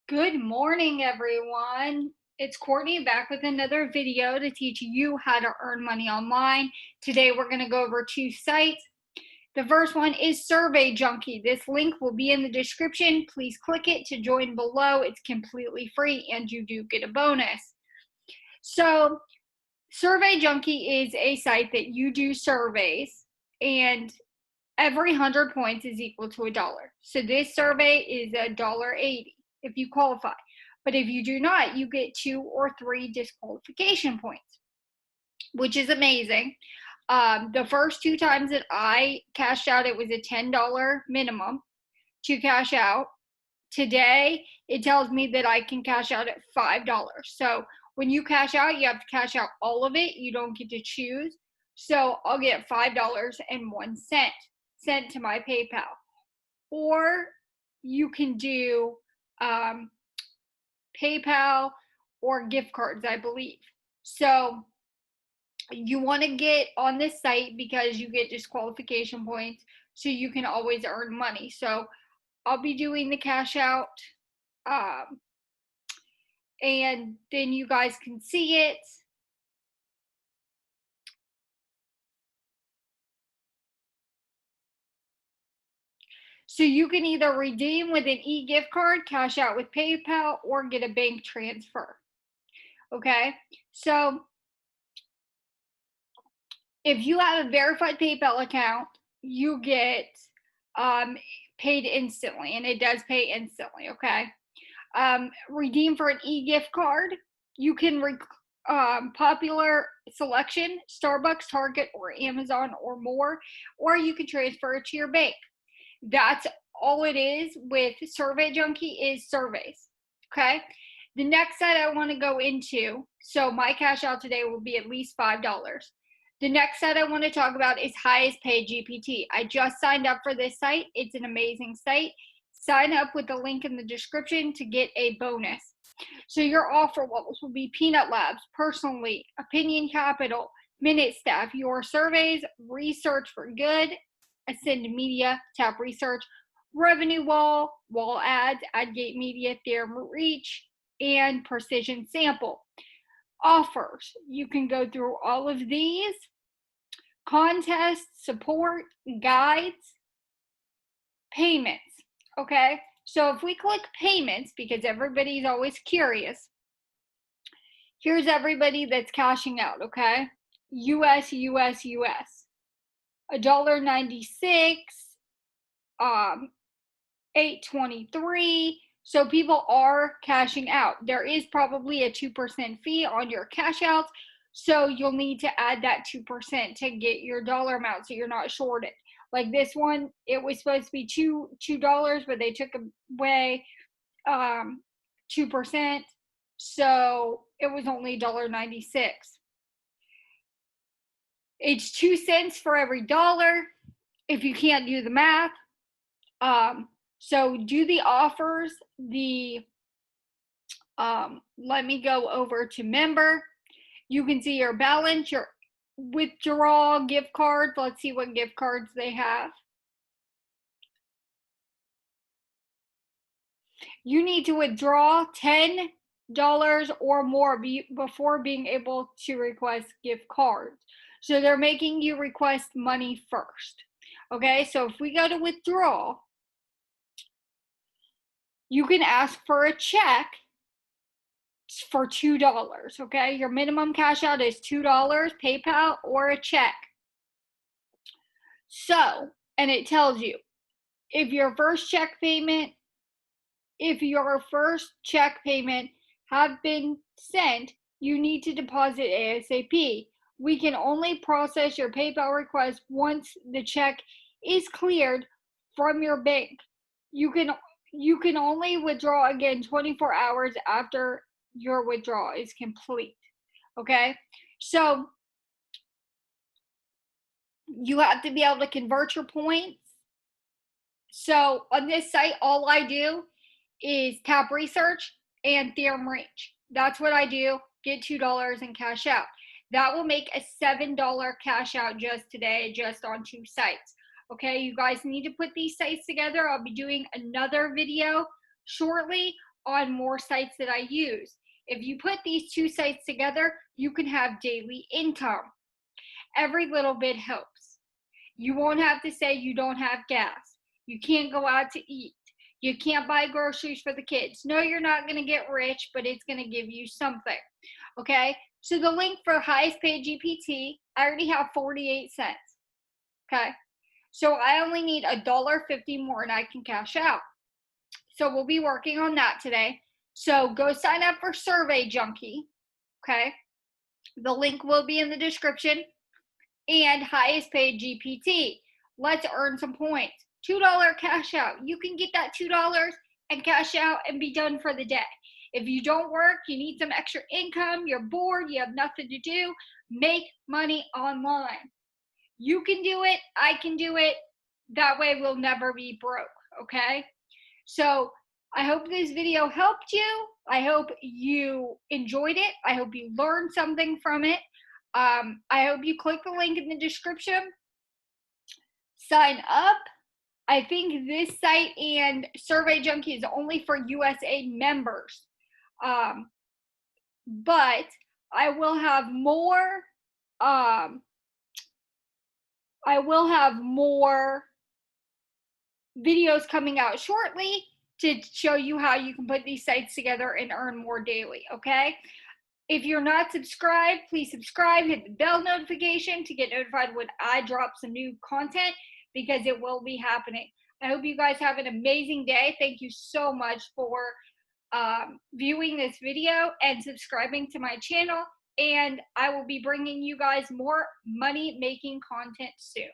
Good morning, everyone. It's Courtney back with another video to teach you how to earn money online. Today, we're going to go over two sites. The first one is Survey Junkie. This link will be in the description. Please click it to join below. It's completely free and you do get a bonus. So, Survey Junkie is a site that you do surveys, and every 100 points is equal to $1. So this survey is $1.80 if you qualify. But if you do not, you get 2 or 3 disqualification points, which is amazing. The first 2 times that I cashed out, it was a $10 minimum to cash out. Today, it tells me that I can cash out at $5. So when you cash out, you have to cash out all of it. You don't get to choose. So I'll get $5.01 sent to my PayPal. Or you can do PayPal or gift cards, I believe. So you want to get on this site because you get disqualification points, so you can always earn money. So I'll be doing the cash out, and then you guys can see it. So you can either redeem with an e-gift card, cash out with PayPal, or get a bank transfer. Okay, so if you have a verified PayPal account, you get paid instantly, and it does pay instantly. Okay, redeem for an e-gift card. You can popular selection, Starbucks, Target, or Amazon, or more, or you can transfer it to your bank. That's all it is with Survey Junkie is surveys. Okay, the next site I want to go into, so my cash out today will be at least $5. The next site I want to talk about is HighestPayGPT. I just signed up for this site. It's an amazing site. Sign up with the link in the description to get a bonus. So your offer levels will be Peanut Labs, Personally, Opinion Capital, Minute Staff, Your Surveys, Research for Good, Ascend Media, Tap Research, Revenue Wall, Wall Ads, AdGate Media, Theorem Reach, and Precision Sample. Offers. You can go through all of these. Contests, support, guides, payments. Okay, so if we click payments, because everybody's always curious, here's everybody that's cashing out. Okay, US, $1.96, $8.23. So people are cashing out. There is probably a 2% fee on your cash outs, so you'll need to add that 2% to get your dollar amount so you're not shorted. Like this one, it was supposed to be $2, but they took away 2%, so it was only $1.96. It's 2 cents for every dollar if you can't do the math. So do the offers. Let me go over to member. You can see your balance, your withdraw gift cards. Let's see what gift cards they have. You need to withdraw $10 or more before being able to request gift cards. So they're making you request money first. Okay, so if we go to withdraw, you can ask for a check for $2. Okay, your minimum cash out is $2, PayPal or a check. So, and it tells you if your first check payment have been sent, you need to deposit ASAP. We can only process your PayPal request once the check is cleared from your bank. You can only withdraw again 24 hours after your withdrawal is complete. Okay, so you have to be able to convert your points. So on this site, all I do is Tap Research and Theorem Reach. That's what I do. Get $2 and cash out. That will make a $7 cash out just today, just on 2 sites. Okay, you guys need to put these sites together. I'll be doing another video shortly on more sites that I use. If you put these two sites together, you can have daily income. Every little bit helps. You won't have to say you don't have gas. You can't go out to eat. You can't buy groceries for the kids. No, you're not going to get rich, but it's going to give you something. Okay? So the link for HighestPayGPT, I already have 48 cents. Okay? So I only need $1.50 more and I can cash out. So we'll be working on that today. So go sign up for Survey Junkie. Okay? The link will be in the description. And HighestPayGPT. Let's earn some points. $2 cash out. You can get that $2 and cash out and be done for the day. If you don't work, you need some extra income, you're bored, you have nothing to do, make money online. You can do it, I can do it. That way we'll never be broke, okay? So I hope this video helped you. I hope you enjoyed it. I hope you learned something from it. I hope you click the link in the description. Sign up. I think this site and Survey Junkie is only for USA members. But I will have more videos coming out shortly to show you how you can put these sites together and earn more daily, okay? If you're not subscribed, please subscribe, hit the bell notification to get notified when I drop some new content, because it will be happening. I hope you guys have an amazing day. Thank you so much for viewing this video and subscribing to my channel, and I will be bringing you guys more money making content soon.